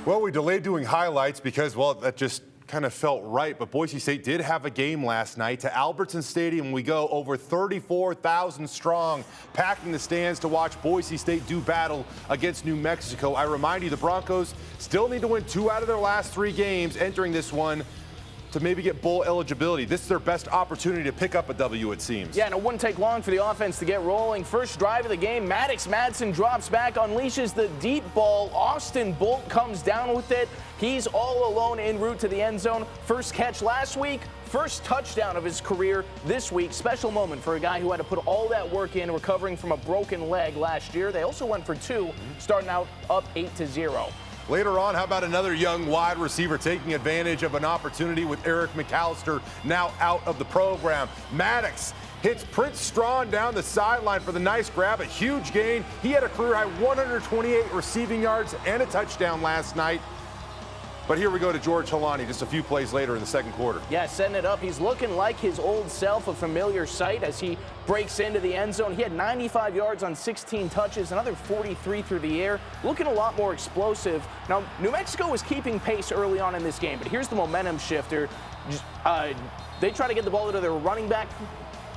Well, we delayed doing highlights because, well, that just kind of felt right. But Boise State did have a game last night. To Albertson Stadium we go, over 34,000 strong, packing the stands to watch Boise State do battle against New Mexico. I remind you, the Broncos still need to win 2 out of their last 3 games entering this one to maybe get bowl eligibility. This is their best opportunity to pick up a W, it seems. Yeah, and it wouldn't take long for the offense to get rolling. First drive of the game, Maddox Madsen drops back, unleashes the deep ball. Austin Bolt comes down with it. He's all alone en route to the end zone. First catch last week, first touchdown of his career this week. Special moment for a guy who had to put all that work in, recovering from a broken leg last year. They also went for 2, starting out up 8-0. Later on, how about another young wide receiver taking advantage of an opportunity with Eric McAllister now out of the program. Maddox hits Prince Strawn down the sideline for the nice grab, a huge gain. He had a career-high 128 receiving yards and a touchdown last night. But here we go to George Holani just a few plays later in the second quarter. Yeah, setting it up. He's looking like his old self, a familiar sight as he breaks into the end zone. He had 95 yards on 16 touches, another 43 through the air, looking a lot more explosive. Now, New Mexico was keeping pace early on in this game, but here's the momentum shifter. They try to get the ball to their running back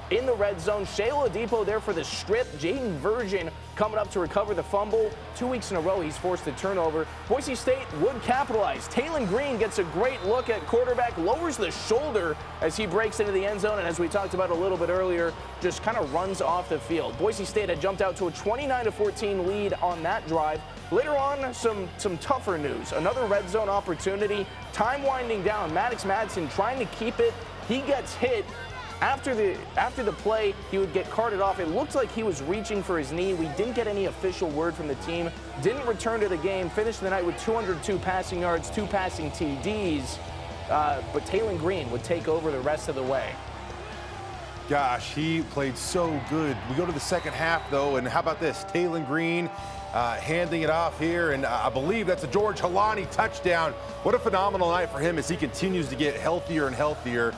in the red zone. Shea Oladipo there for the strip. Jaden Virgin coming up to recover the fumble. 2 weeks in a row he's forced a turnover. Boise State would capitalize. Taylon Green gets a great look at quarterback, lowers the shoulder as he breaks into the end zone, and as we talked about a little bit earlier, just kind of runs off the field. Boise State had jumped out to a 29-14 lead on that drive. Later on, some tougher news. Another red zone opportunity. Time winding down. Maddox Madsen trying to keep it. He gets hit. After the play, he would get carted off. It looked like he was reaching for his knee. We didn't get any official word from the team. Didn't return to the game. Finished the night with 202 passing yards, 2 passing TDs. But Taylon Green would take over the rest of the way. Gosh, he played so good. We go to the second half, though, and how about this? Taylon Green handing it off here, and I believe that's a George Holani touchdown. What a phenomenal night for him as he continues to get healthier and healthier.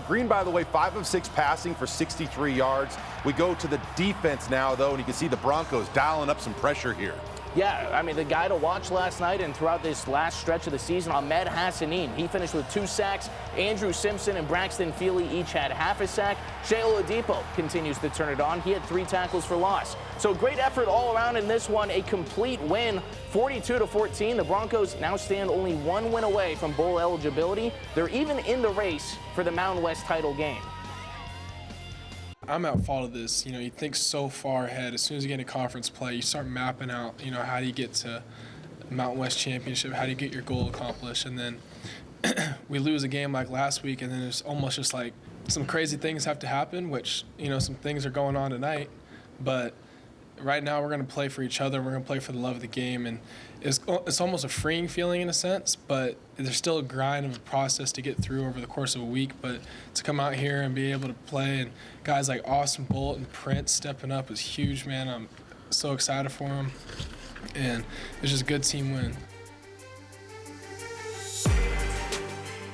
Green, by the way, 5 of 6 passing for 63 yards. We go to the defense now, though, and you can see the Broncos dialing up some pressure here. Yeah, I mean, the guy to watch last night and throughout this last stretch of the season, Ahmed Hassanin. He finished with 2 sacks. Andrew Simpson and Braxton Feely each had half a sack. Shea Oladipo continues to turn it on. He had 3 tackles for loss. So great effort all around in this one. A complete win, 42-14. The Broncos now stand only 1 win away from bowl eligibility. They're even in the race for the Mountain West title game. I'm at fault of this. You know, you think so far ahead. As soon as you get into conference play, you start mapping out, you know, how do you get to Mountain West Championship? How do you get your goal accomplished? And then we lose a game like last week, and then it's almost just like some crazy things have to happen, which, you know, some things are going on tonight. But right now we're going to play for each other. We're going to play for the love of the game. And it's almost a freeing feeling in a sense, but there's still a grind of a process to get through over the course of a week. But to come out here and be able to play, and guys like Austin Bolt and Prince stepping up is huge, man. I'm so excited for them. And it's just a good team win.